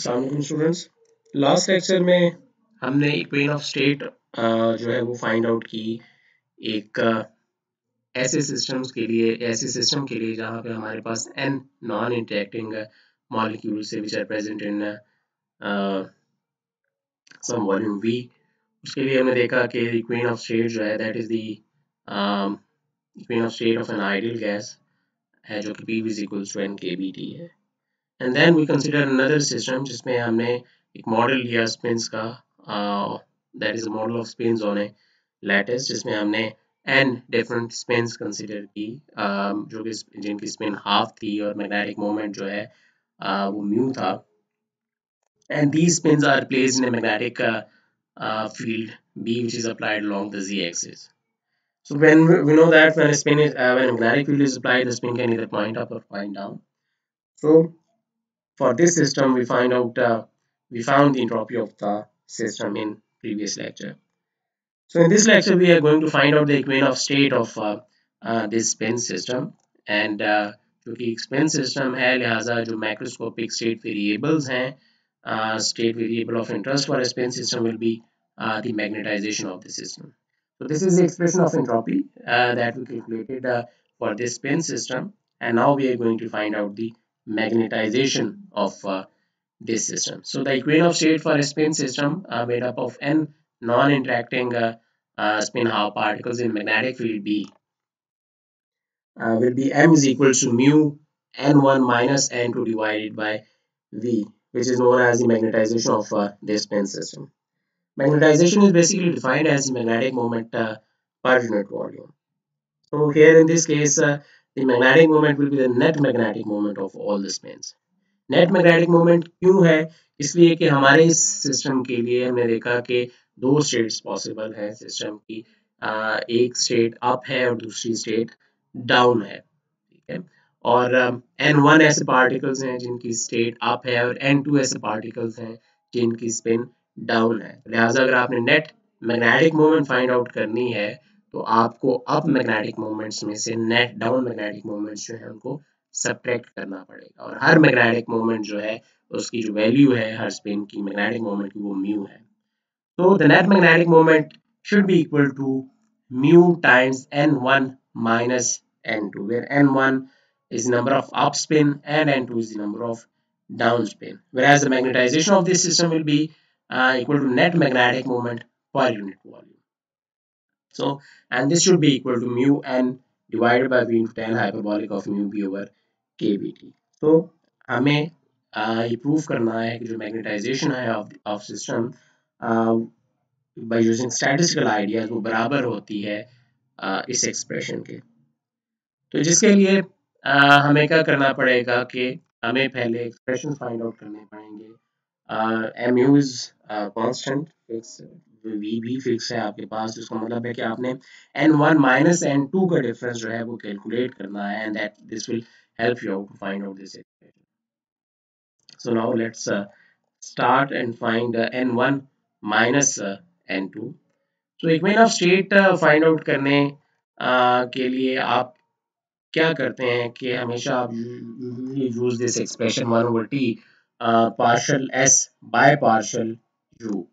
अस्सलाम वालेकुम students. Last lecture में हमने इक्वेशन ऑफ स्टेट जो है वो फाइंड आउट की एक ऐसे सिस्टम के लिए जहाँ पे हमारे पास n non interacting molecules which are present in some volume v। उसके लिए हमने देखा कि इक्वेशन ऑफ स्टेट जो है that is the equation of state of an ideal gas है जो कि P is equals to n kBT है। And then we consider another system जिसमें हमने एक मॉडल लिया स्पिन्स का, that is model of spins on a lattice, जिसमें हमने n डिफरेंट स्पिन्स कंसिडर की, जो कि जिनकी स्पिन हाफ थी और मैग्नेटिक मोमेंट जो है वो म्यू था। And these spins are placed in a magnetic field B which is applied along the z axis. So when we know that when a spin is when a magnetic field is applied, the spin can either point up or point down. So for this system, we found the entropy of the system in previous lecture. So in this lecture, we are going to find out the equation of state of this spin system. And क्योंकि spin system है लिहाजा जो macroscopic state variables हैं, state variable of interest for a spin system will be the magnetization of the system. So this is the expression of entropy that we calculated for this spin system, and now we are going to find out the magnetization of this system. So the equation of state for a spin system made up of n non-interacting spin half particles in magnetic field B will be m is equal to mu n1 minus n2 divided by V, which is known as the magnetization of this spin system. Magnetization is basically defined as the magnetic moment per unit volume. So here in this case, the magnetic moment will be the net magnetic moment of all the spins. Net magnetic moment क्यों है? इसलिए कि हमारे इस system के लिए हमने देखा कि दो स्टेट्स पॉसिबल हैं सिस्टम की, एक स्टेट अप है और दूसरी स्टेट डाउन है, ठीक है। और n1 ऐसे पार्टिकल्स हैं जिनकी स्टेट अप है और n2 ऐसे पार्टिकल्स हैं जिनकी स्पिन डाउन है। लिहाजा अगर आपने net magnetic moment find out करनी है तो आपको अप मैग्नेटिक मोमेंट्स में से नेट डाउन मैग्नेटिक मोमेंट्स जो है उनको सब्ट्रैक्ट करना पड़ेगा, और हर मैग्नेटिक मोमेंट जो है उसकी जो वैल्यू है हर स्पिन की मैग्नेटिक मोमेंट की वो म्यू है। तो the net magnetic moment should be equal to mu times n1 minus n2, where n1 is the number of up spin and n2 is the number of down spin, whereas the magnetization of this system will be equal to net magnetic moment per unit volume. So, and this should be equal to mu n divided by v into tan hyperbolic of mu b over kbt. तो हमें ये prove करना है कि जो magnetisation है of system by using statistical ideas वो बराबर होती है इस एक्सप्रेशन के। तो जिसके लिए हमें क्या करना पड़ेगा कि हमें पहले एक्सप्रेशन फाइंड आउट करने पड़ेंगे। M U is constant fix, V भी फिक्स है आपके पास, जिसका मतलब है कि आपने n1 माइनस n2 का डिफरेंस जो है वो कैलकुलेट करना है, and that this will help you out to find out this equation. So now let's start and find n1 minus n2. So equation of state find out करने के लिए आप क्या करते हैं कि हमेशा आप use this expression 1 over t partial s by partial u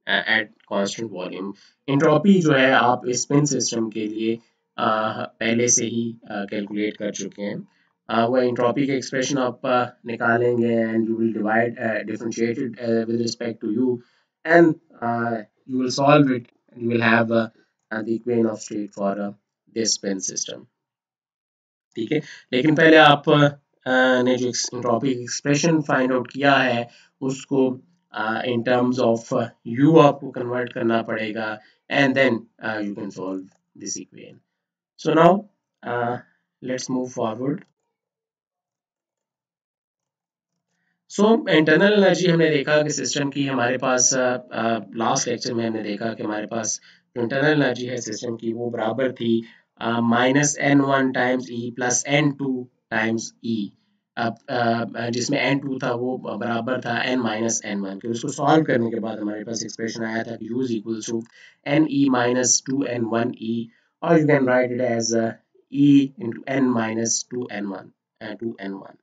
at constant volume. Entropy जो है आप स्पिन सिस्टम के लिए पहले से ही कैलकुलेट कर चुके हैं। वो एंट्रोपी के एक्सप्रेशन आप निकालेंगे and you will divide differentiate it with respect to U, and you will solve it and you will have the equation of state for this spin system, ठीक है। लेकिन पहले आप ने जो एंट्रोपी एक्सप्रेशन फाइंड आउट किया है उसको in terms of u आपको कन्वर्ट करना पड़ेगा, and then you can solve this equation. So now let's move forward. So internal energy हमने देखा कि सिस्टम की हमारे पास लास्ट लेक्चर में हमने देखा कि हमारे पास इंटरनल एनर्जी है सिस्टम की वो बराबर थी -n1 times e plus n2 times e, जिसमें n2 था वो बराबर था n माइनस n1 के। उसको सॉल्व करने के बाद हमारे पास एक्सप्रेशन आया था u is equal to ne minus 2n1e, और you can write it as e into n minus 2n1 2n1।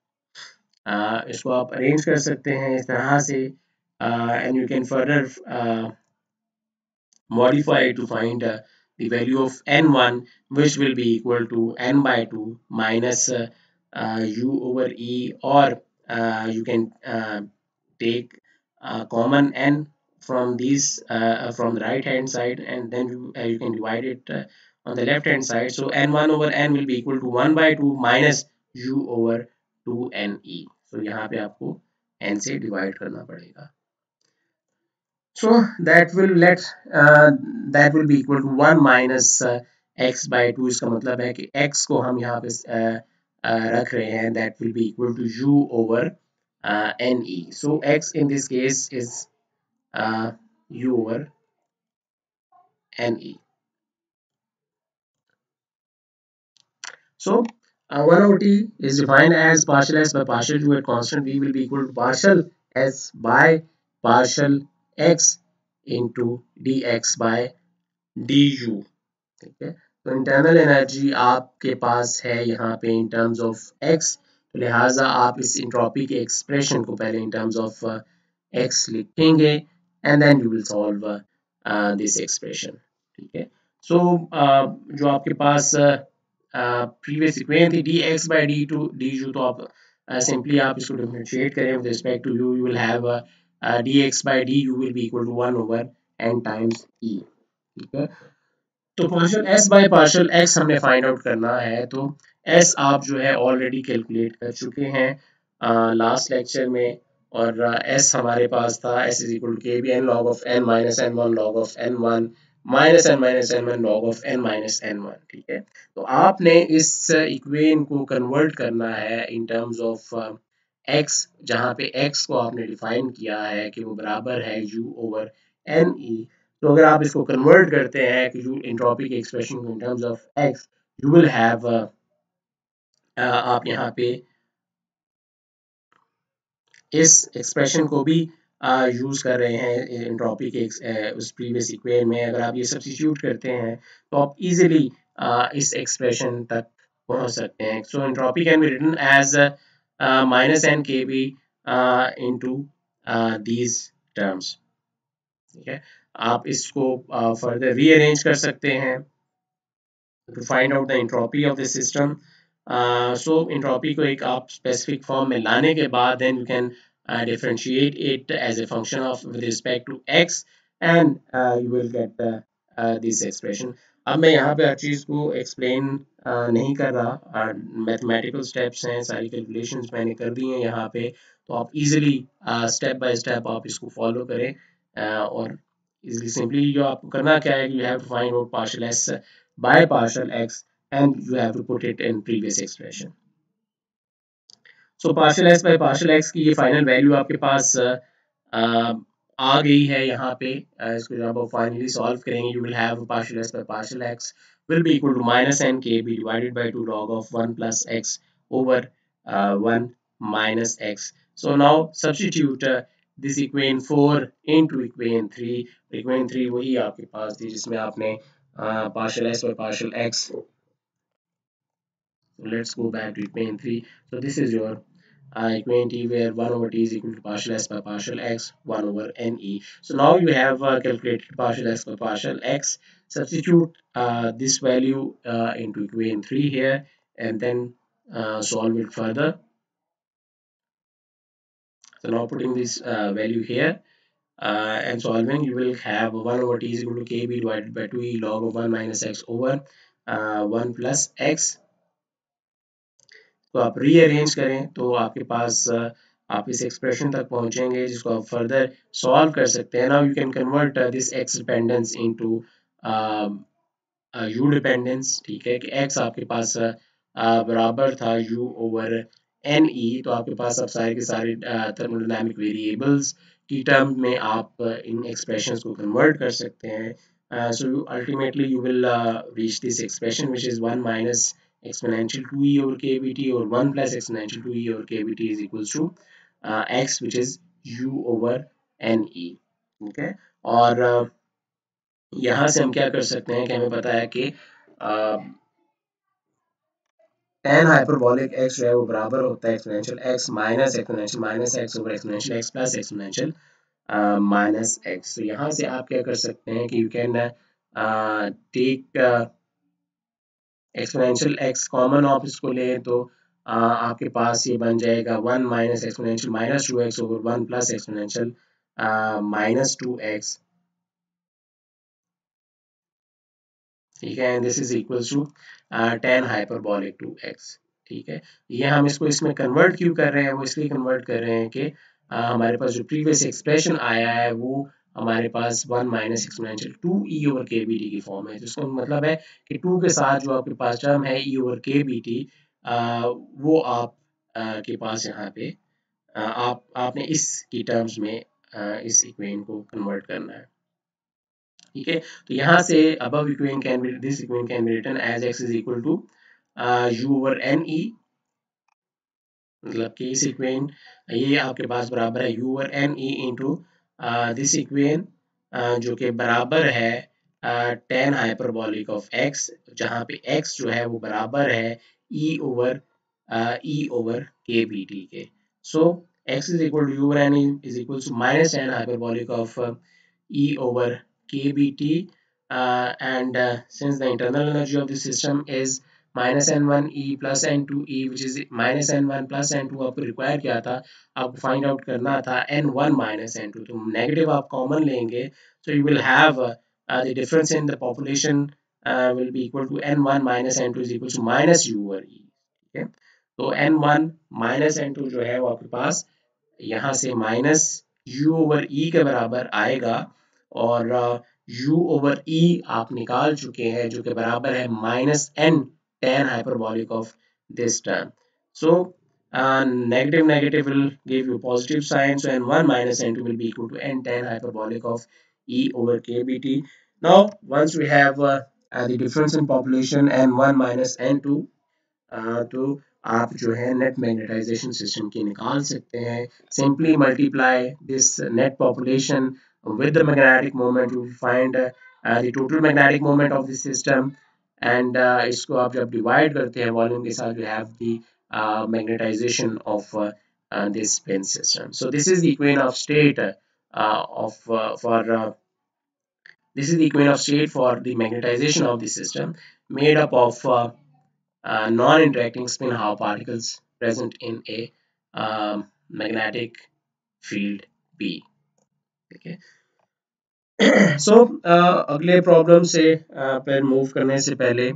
इसको आप अरेंज कर सकते हैं इस तरह से, and you can further modify to find the value of n1, which will be equal to n by 2 minus u over e, or you can take common n from these from the right hand side, and then you can divide it on the left hand side. So n1 over n will be equal to 1 by 2 minus u over 2ne. So यहाँ पे आपको n से divide करना पड़ेगा. So that will be equal to 1 minus x by 2. इसका मतलब है कि x को हम यहाँ पे रख रहे हैं, that will be equal to u over ne. So x in this case is u over ne. So 1 over t is defined as partial s by partial u at constant v will be equal to partial s by partial x into dx by du. ठीक है, तो internal energy आपके पास है यहाँ पे इन terms of x, तो लिहाजा आप इस इंट्रॉपी के एक्सप्रेशन को पहले इन टर्म्स ऑफ एक्स लिखेंगे and then you will solve this expression. ठीक है, सो जो आपके पास प्रीवियस इक्वेशन थी d x by d u, तो आप सिंपली आप इसको डिफरेंशिएट करें with respect to u, you will have d x by d u will be equal to 1 over n times e. ठीक है, तो partial s by partial x हमने find out करना है. तो एस आप जो है ऑलरेडी कैलकुलेट कर चुके हैं लास्ट लेक्चर में, और एस हमारे पास था एस इज इक्वल टू के B N log of N minus N one log of N one minus N one log of N minus N one. ठीक है, तो आपने इस इक्वेशन को कन्वर्ट करना है इन टर्म्स ऑफ एक्स, जहाँ पे एक्स को आपने डिफाइन किया है कि वो बराबर है यू ओवर एन ई. तो अगर आप इसको कन्वर्ट करते हैं कि यू इंट्रोपी के एक्सप्रेशन को इन terms of x, you will have आप यहाँ पे इस एक्सप्रेशन को भी यूज कर रहे हैं इंट्रोपी के उस प्रीवियस इक्वेशन में. अगर आप ये सब्स्टिट्यूट करते हैं तो आप इजीली इस एक्सप्रेशन तक पहुंच सकते हैं. So entropy can be written as minus n k B into these terms. ठीक है, आप इसको फर्दर रीअरेंज कर सकते हैं to find out the entropy of the system. So entropy को एक आप specific form में लाने के बाद then you can differentiate it as a function of with respect to x, and you will get this expression. अब मैं यहाँ पे हर चीज़ को explain नहीं कर रहा, mathematical steps हैं, सारी calculations मैंने कर दी हैं यहाँ पे, तो आप easily step by step आप इसको follow करें. और easily simply जो आपको करना क्या है कि you have to find out partial s by partial x, and you have to put it in previous expression. So partial s by partial x की ये फाइनल वैल्यू आपके पास आ गई है यहाँ पे. इसको जब आप फाइनली सॉल्व करेंगे you will have partial s by partial x will be equal to minus n k b divided by 2 log of 1 plus x over 1 minus x. So now substitute this equation 4 into equation 3. equation 3 वही आपके पास थी जिसमें आपने partial s by partial x. So let's go back to equation 3. So this is your equation t where 1 over t is equal to partial s by partial x 1 over ne. So now you have calculated partial s by partial x. Substitute this value into equation 3 here, and then solve it further. So now putting this value here and solving, you will have 1 over t is equal to kb divided by 2e log of 1 minus x over 1 plus x. तो आप rearrange करें तो आपके पास आप इस expression तक पहुंचेंगे जिसको आप फर्दर सॉल्व कर सकते हैं. Now you can convert this x dependence into you dependence. ठीक है, कि एक्स आपके पास बराबर था यू ओवर एन ई, तो आपके पास अब सारे के सारे थर्मोडायनामिक वेरिएबल्स की टर्म में आप इन एक्सप्रेशंस को कन्वर्ट कर सकते हैं. So ultimately you will reach this expression which is 1 minus exponential 2e over kbt or 1 plus exponential 2e over kbt is equals to x which is u over ne. ठीक है, और यहाँ से हम क्या कर सकते हैं कि हमें पता है कि tan हाइपरबोलिक x जो है वो बराबर होता है exponential x minus X over exponential x plus exponential minus X. तो यहाँ से आप क्या कर सकते हैं कि you can take exponential x common आप इसको लें तो आपके पास ये बन जाएगा 1 minus exponential minus 2x over 1 plus exponential minus 2x, ठीक है, and this is equals to tan hyperbolic 2x। ठीक है, ये हम इसको इसमें कन्वर्ट क्यों कर रहे हैं, वो इसलिए कन्वर्ट कर रहे हैं कि हमारे पास जो प्रीवियस एक्सप्रेशन आया है वो हमारे पास 1 माइनस एक्सपोनेंशियल 2 e ओवर के बी टी की फॉर्म है, जिसका मतलब है कि 2 के साथ जो आपके पास टर्म है e ओवर के बी टी, वो आप के पास यहाँ पे आपने इस की टर्म्स में इस इक्वेशन को कन्वर्ट करना है। ठीक है, तो यहाँ से above equation can be this equation can be written as x is equal to u over n e, मतलब कि इस इक्वेशन ये आपके पास बराबर है u over n e into this equation जो कि बराबर है tan हाइपरबोलिक ऑफ x, जहाँ पे x जो है वो बराबर है e over k b t के। सो x is equal to u over n e is equal to minus tan hyperbolic of e over kBt, and since the internal energy of the system is minus n1 e plus n2 e which is minus n1 plus n2, आपको require क्या था, आपको find out करना था n1 minus n2, तो negative आप common लेंगे, so you will have the difference in the population will be equal to n1 minus n2 is equal to minus u over e। ठीक है, तो n1 minus n2 जो है वो आपके पास यहाँ से माइनस u ओवर e के बराबर आएगा, और u ओवर e आप निकाल चुके हैं जो कि बराबर है minus n tan hyperbolic of this term। So negative negative will give you positive sign, so n1 minus n2 will be equal to n tan hyperbolic of e over kBt। Now once we have the difference in population n1 minus n2, तो आप जो है net magnetisation system की निकाल सकते हैं। Simply multiply this net population with the magnetic moment, you will find the total magnetic moment of the system, and इसको आप जब डिवाइड करते हैं वॉल्यूम के साथ, you have the magnetization of this spin system। So this is the equation of state of for this is the equation of state for the magnetization of the system, made up of non-interacting spin Hall particles present in a magnetic field B। ठीक है, सो अगले problem से पर move करने से पहले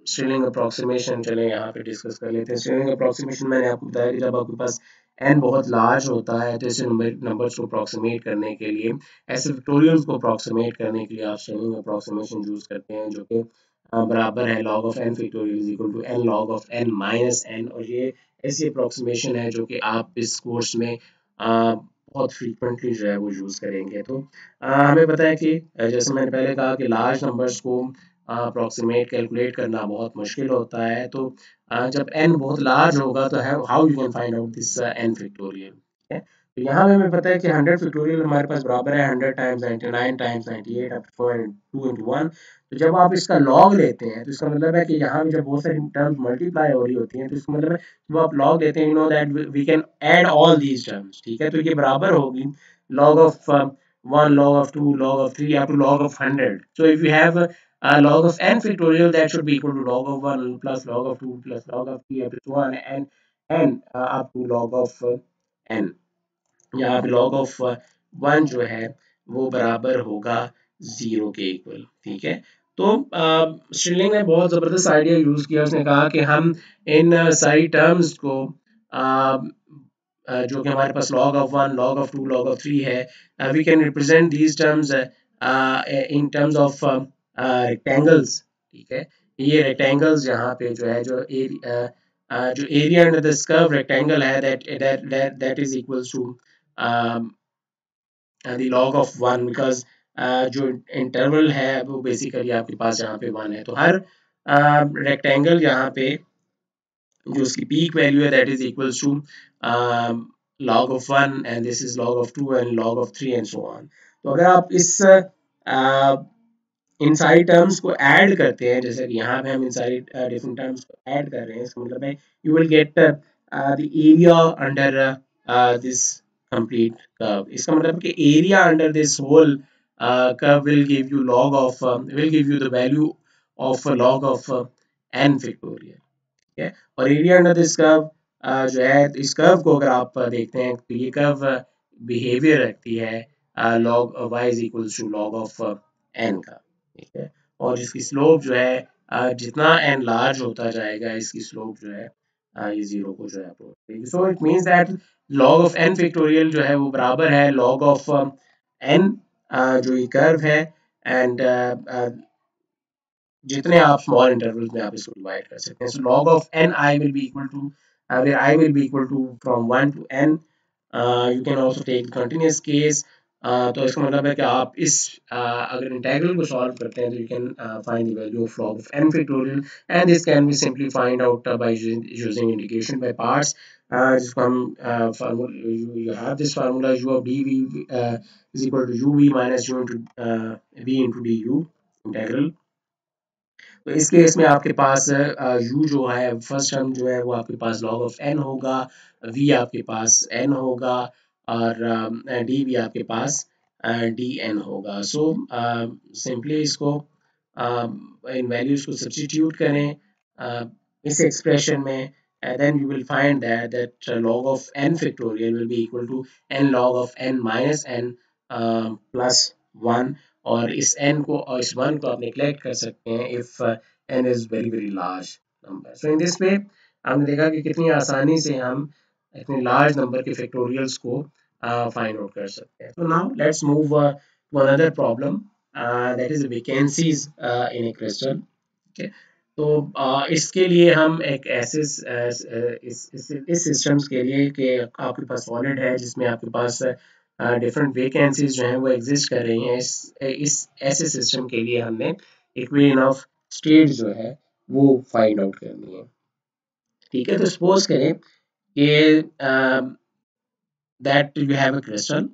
string approximation चले यहाँ पे डिस्कस कर लेते हैं। स्ट्रिंग अप्रोक्सीमेशन मैंने आपको बताया कि जब आपके पास n बहुत लार्ज होता है तो ऐसे नंबर्स को अप्रोक्सीमेट करने के लिए, ऐसे फैक्टोरियल्स को अप्रोक्सीमेट करने के लिए आप स्ट्रिंग अप्रोक्सीमेशन यूज करते हैं, जो कि बराबर है log of n factorial is equal to n log of n minus n। और ये ऐसी अप्रोक्सीमेशन है जो कि आप इस कोर्स में बहुत फ्रीक्वेंटली जो है वो यूज करेंगे। तो हमें पता है कि जैसे मैंने पहले कहा कि लार्ज नंबर्स को अप्रोक्सीमेट कैलकुलेट करना बहुत मुश्किल होता है, तो जब n बहुत लार्ज होगा तो how you can find out this n factorial. ठीक है, तो यहाँ पे हमें पता है कि 100 फैक्टोरियल हमारे पास बराबर है 100 times 99 times 98 up to 2 into 1। तो जब आप इसका लॉग लेते हैं तो इसका मतलब है कि यहाँ पे जब बहुत सारी टर्म्स मल्टीप्लाई हो रही होती हैं तो इसका मतलब है जब आप लॉग लेते हैं, you know that we can add all these terms. ठीक है, तो ये बराबर होगी log of 1 log of 2 log of 3 up to log of 100। so if you have log of n factorial, that should be equal to log of 1 plus log of 2 plus log of 3 up to so on, and up to log of n। यहाँ पे log of 1 जो है वो बराबर होगा 0 के equal. ठीक है, तो स्ट्रिलिंग ने बहुत ज़बरदस्त आइडिया यूज़ किया। उसने कहा कि हम इन सारी टर्म्स को जो कि हमारे पास log of 1 log of 2 log of 3 है, we can represent these terms in terms of rectangles। ठीक है, ये rectangles यहाँ पे जो है जो area under this curve rectangle है, that is equals to the log of 1, because जो इंटरवल है वो बेसिकली आपके पास यहाँ पे 1 है, तो हर रेक्टेंगल यहाँ पे जो उसकी पीक वैल्यू है that is equals to log of 1 and this is log of 2 and log of 3 and so on। तो अगर आप इस इन सारी टर्म्स को ऐड करते हैं, जैसे कि यहाँ पे हम इन सारी डिफरेंट टर्म्स को ऐड कर रहे हैं, इसका मतलब है you will get the area under this complete curve. इसका मतलब है कि area under this whole curve will give you log of will give you the value of log of n factorial. ठीक है, और एरिया अंडर दिस कर्व जो है, इस कर्व को अगर आप देखते हैं तो ये कर्व बिहेवियर रखती है log y is equals to log of n का। ठीक है, और इसकी स्लोप जो है जितना n लार्ज होता जाएगा इसकी स्लोप जो है ये जीरो को जो है अप्रोच करेगी। So it means that log of n factorial जो है वो बराबर है लॉग ऑफ n जो ये कर्व है, एंड जितने आप स्मॉल इंटरवल्स में आप इसको डिवाइड कर सकते हैं। So log of n I will be equal to where I will be equal to from 1 to n। You can also take the continuous case। तो इसका मतलब है कि आप इस अगर इंटीग्रल को सॉल्व करते हैं तो you can find the value of log of n factorial, and this can be simply find out by using integration by parts, जिसको हम formula you have this formula u of dv is equal to uv minus u into v into du integral. तो इस case में आपके पास u जो है first term जो है वो आपके पास log ऑफ n होगा, v आपके पास n होगा, और d भी आपके पास dn होगा। सो सिंपली इसको इन वैल्यूज को सब्स्टिट्यूट करें इस एक्सप्रेशन में, and then you will find that log of n factorial will be equal to n log of n minus n plus 1, और इस n को और इस 1 को आप नेग्लेक्ट कर सकते हैं if n is very very large number। So in this way हमने देखा कि कितनी आसानी से हम इतने लार्ज नंबर के फैक्टोरियल्स को फाइंड आउट कर सकते हैं। So now let's move to another problem, that is vacancies in a crystal। Okay, तो इसके लिए हम एक ऐसे इस सिस्टम्स के लिए कि आपके पास सॉलिड है जिसमें आपके पास डिफरेंट वैकेंसीज जो हैं वो एग्जिस्ट कर रही हैं, इस ऐसे सिस्टम के लिए हमने इक्वेशन ऑफ स्टेट जो है वो फाइंड आउट करनी है। ठीक है, तो सपोज करें कि that you have a crystal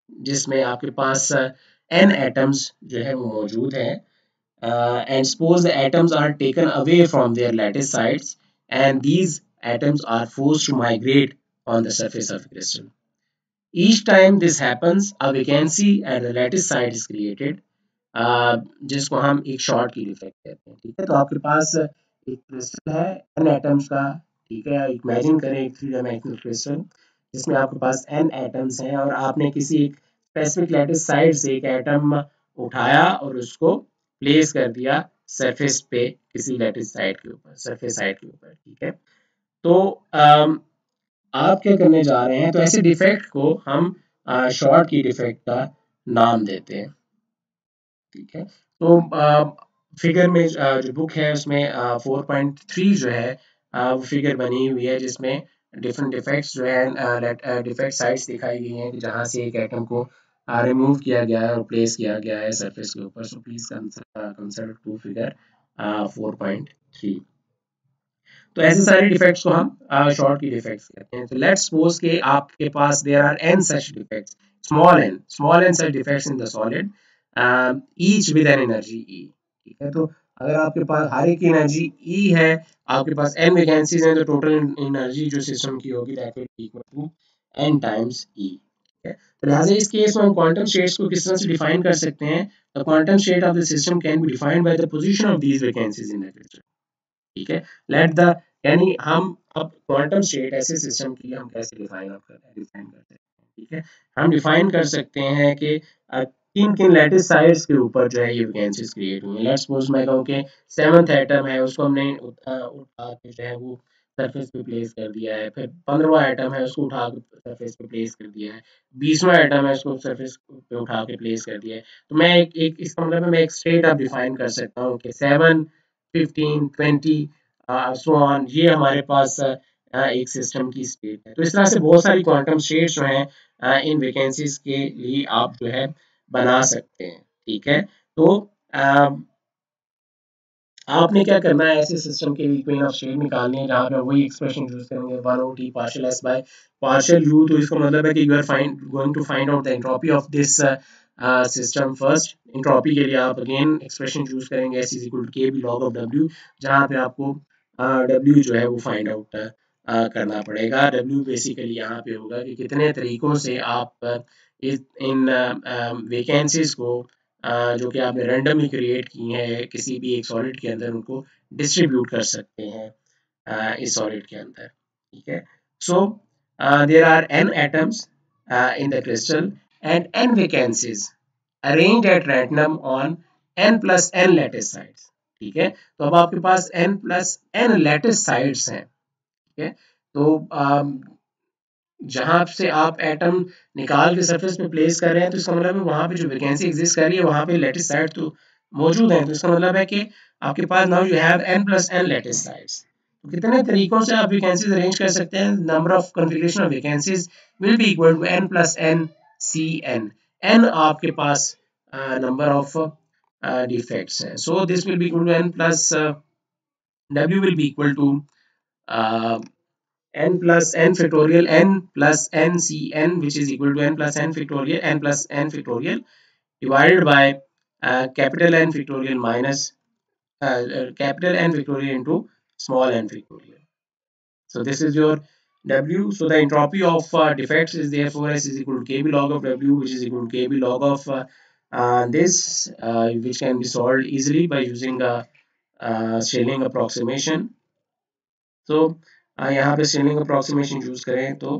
जिसमें आपके पास n एटम्स जो है वो मौजूद हैं, and suppose the atoms are taken away from their lattice sites and these atoms are forced to migrate on the surface of the crystal। Each time this happens, a vacancy at the lattice site is created, जिसको हम एक short की effect कहते हैं। ठीक है, तो आपके पास एक क्रिस्टल है n एटम्स का। ठीक है, इमेजिन करें एक थ्री डायमेंशनल क्रिस्टल जिसमें आपके पास n एटम्स हैं, और आपने किसी एक स्पेसिफिक लैटिस साइड से एक एटम उठाया और उसको प्लेस कर दिया सरफेस पे किसी लैटिस साइड के ऊपर, सरफेस साइड के ऊपर। ठीक है, तो आप क्या करने जा रहे हैं, तो ऐसे डिफेक्ट को हम शॉर्ट की डिफेक्ट का नाम देते हैं। ठीक है, तो फिगर में जो बुक है उसमें 4.3 जो है वो फिगर बनी हुई है जिसमें डिफरेंट डिफेक्ट्स जो है डिफेक्ट साइट्स दिखाई गई हैं कि जहाँ से एक एटम को रिमूव किया गया है और प्लेस किया गया है सरफेस के ऊपर। So please consider to figure 4.3। तो ऐसे सारे डिफेक्ट्स को हम शॉर्ट की डिफेक्ट्स कहते हैं। तो लेट्स सपोज कि आपके पास there are n such defects, small n such defects in the solid, each with an energy E। ठीक है, तो अगर आपके पास हर एक की एनर्जी E है, आपके पास n वैकेंसीज हैं, तो टोटल एनर्जी जो सिस्टम की होगी that will be equal to n times E। ठीक है, तो लिहाजा इस केस में हम क्वांटम स्टेट्स को किस तरह से डिफाइन कर सकते हैं। The quantum state of the system can be defined by the position of these vacancies in the crystal. ठीक है, लेट द यानी हम अब क्वांटम स्टेट ऐसे सिस्टम की हम कैसे डिफाइन कर सकते हैं। ठीक है, हम डिफाइन कर सकते हैं कि किन किन लैटिस साइड्स के ऊपर जो है ये वैकेंसीज क्रिएट हुई हैं। लेट्स सपोज मैं कहूँ कि 7th एटम है उसको हमने उठा के जो है वो सरफेस पे प्लेस कर दिया है, फिर 15वां एटम है उसको उठा के सरफेस पे प्लेस कर दिया है, 20वां एटम है उसको सरफेस पे उठा के प्लेस कर दिया है। तो मैं एक इसका मतलब है मैं एक स्टेट अब डिफाइन कर सकता हूँ कि 7 15 20 सो ऑन, ये हमारे पास एक सिस्टम की स्टेट है। तो इस तरह से बहुत सारी क्वांटम स्टेट्स जो हैं इन वैकेंसीज के लिए आप जो है बना सकते हैं। ठीक है, तो आपने क्या करना है, ऐसे सिस्टम के इक्वेशन ऑफ स्टेट निकालनी है जहाँ पे वही एक्सप्रेशन यूज करेंगे 1/t partial s by partial u। तो इसका मतलब है कि you are going to find out the entropy of this system first entropy के लिए आप अगेन एक्सप्रेशन चूज करेंगे S इज इक्वल टू के बी लॉग ऑफ W, जहाँ पे आपको W जो है वो फाइंड आउट करना पड़ेगा। W बेसिकली यहाँ पे होगा कि कितने तरीकों से आप इन वैकेंसीज को जो कि आपने रैंडमली क्रिएट की हैं किसी भी एक सॉलिड के अंदर, उनको डिस्ट्रीब्यूट कर सकते हैं इस सॉलिड के अंदर, ठीक है। So there are n atoms in the crystal and n vacancies arranged at random on n plus n lattice sides, ठीक है। तो अब आपके पास n plus n lattice sides हैं, ठीक है। तो जहां से आप एटम निकाल के सरफेस पे प्लेस कर रहे हैं, तो इसका मतलब है वहां पे जो वैकेंसी एग्जिस्ट कर रही है वहां पे लेटिस साइड तो मौजूद है। तो इसका मतलब है कि आपके पास now you have n plus n lattice sides. तो कितने तरीकों से आप वैकेंसीज अरेंज कर सकते हैं? Number of configuration of vacancies will be equal to n plus n Cn। n आपके पास नंबर ऑफ डिफेक्ट्स हैं, so this will be equal to n plus w will be equal to uh, n plus n factorial n plus n Cn, which is equal to n plus n factorial n plus n factorial divided by capital N factorial minus capital N factorial into small n factorial. So this is your W. So the entropy of defects is therefore S is equal to kb log of W, which is equal to kb log of this, which can be solved easily by using a Schelling approximation. तो यहाँ पे stealing approximation use करें तो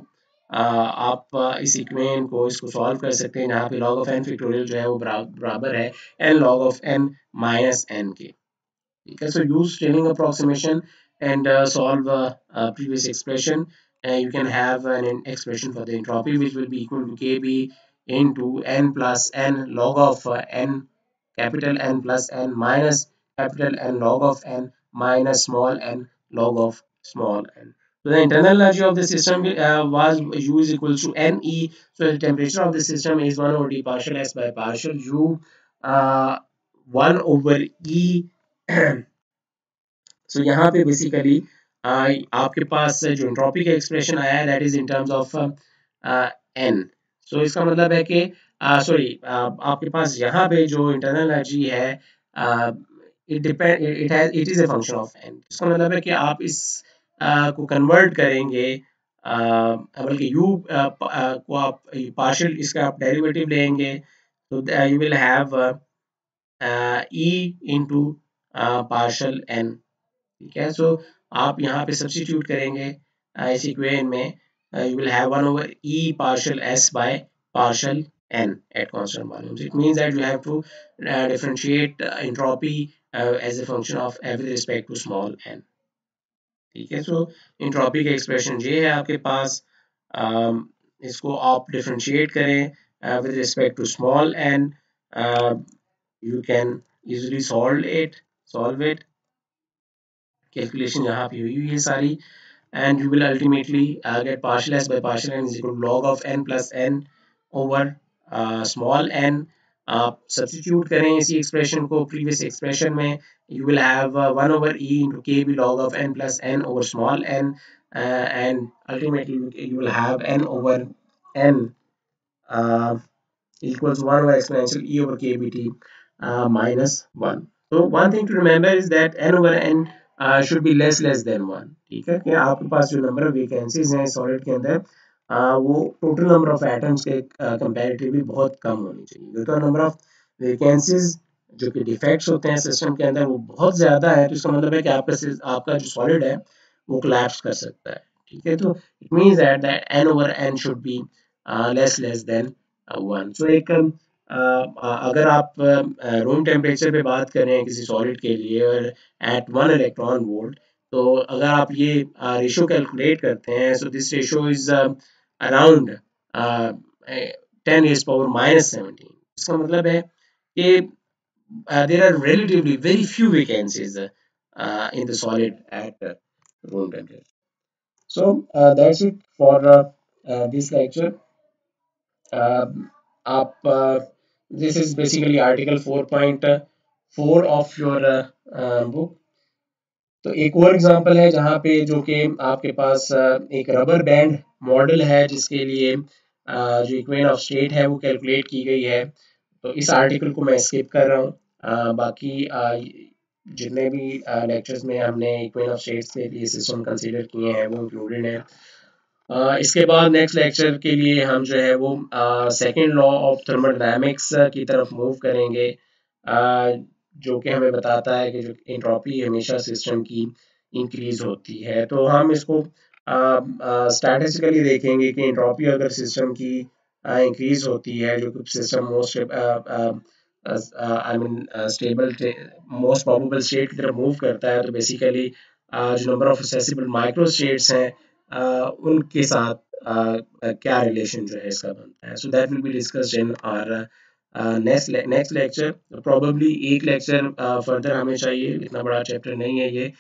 आप इस equation को इसको solve कर सकते हैं, जहाँ पे log of n फैक्टोरियल जो है वो बराबर है n log of n minus n के, ठीक है। So use Stirling approximation and solve previous expression. You can have an expression for the entropy which will be equal to kb into n plus n log of n capital N plus n minus capital N log of n minus small n log of small n. So the internal energy of the system was U is equals to Ne. So the temperature of the system is 1 over d partial S by partial U 1 over E. So यहाँ पे basically आपके पास जो entropy का expression आया है that is in terms of n। सो इसका मतलब है कि सॉरी आपके पास यहाँ पे जो इंटरनल एनर्जी है it depend it is a function of n। इसका मतलब है कि आप इस को कन्वर्ट करेंगे बल्कि u को आप पार्शियल इसका आप डेरिवेटिव लेंगे तो you will have e into partial n, ठीक है। सो आप यहाँ पे सब्स्टिट्यूट करेंगे इस इक्वेशन में, you will have 1 over e partial s by partial n at constant volumes. It means that you have to differentiate entropy as a function of with respect to small n, ठीक है। सो entropy का expression ये है आपके पास, इसको आप differentiate करें with respect to small n, you can easily solve it calculation यहाँ पे हुई है सारी, and you will ultimately get partial s by partial n is equal to log of n plus n over small n। आप substitute करें इसी expression को previous expression में, you will have 1 over e into kb log of n plus n over small n, and ultimately you will have n over n equals 1 over exponential e over kbt minus 1. So one thing to remember is that n over n should be less than 1, ठीक है। कि आपके पास जो number of vacancies हैं solid के अंदर वो total number of atoms के कंपैरेटिवली बहुत कम होनी चाहिए। तो नंबर ऑफ वैकेंसीज जो कि डिफेक्ट्स होते हैं सिस्टम के अंदर वो बहुत ज़्यादा है, तो इसका मतलब है कि आपका जो सॉलिड है वो कोलैप्स कर सकता है, ठीक है। तो it means that n over n should be less than 1। सो एक अगर आप रूम टेम्परेचर पे बात करें किसी सॉलिड के लिए और एट 1 इलेक्ट्रॉन वोल्ट, तो अगर आप ये रेशो कैलकुलेट करते हैं, so this ratio is around 10 raised power minus 17। इसका मतलब है कि there are relatively very few vacancies in the solid at room temperature. So that's it for this lecture. आप this is basically article 4.4 of your book। तो एक और example है जहाँ पे जो कि आपके पास एक रबर बैंड मॉडल है जिसके लिए जो इक्वेशन ऑफ स्टेट है वो कैलकुलेट की गई है। तो इस आर्टिकल को मैं स्किप कर रहा हूँ। बाकी जितने भी लेक्चर्स में हमने इक्वेशन ऑफ स्टेट्स के लिए सिस्टम कंसीडर किए हैं वो इंक्लूडेड हैं। इसके बाद नेक्स्ट लेक्चर के लिए हम जो है वो सेकंड लॉ ऑफ थर्मोडायनामिक्स की तरफ मूव करेंगे, जो कि हमें बताता है कि जो एंट्रोपी हमेशा सिस्टम की इंक्रीज होती है। तो हम इसको स्टैटिस्टिकली देखेंगे कि एंट्रोपी अगर सिस्टम की इंक्रीज होती है, जो कि system most I mean stable most probable state की तरफ मूव करता है, तो बेसिकली जो number of accessible micro states हैं उनके साथ क्या रिलेशन जो है इसका बनता है। So that will be discussed in our next lecture. Probably एक लेक्चर फर्दर हमें चाहिए, इतना बड़ा चैप्टर नहीं है ये।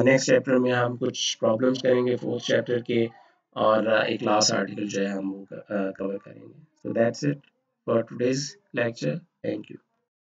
नेक्स्ट चैप्टर में हम कुछ प्रॉब्लम्स करेंगे फोर्थ चैप्टर के, और एक लास्ट आर्टिकल जो है हम वो कवर करेंगे। So that's it for today's lecture. Thank you.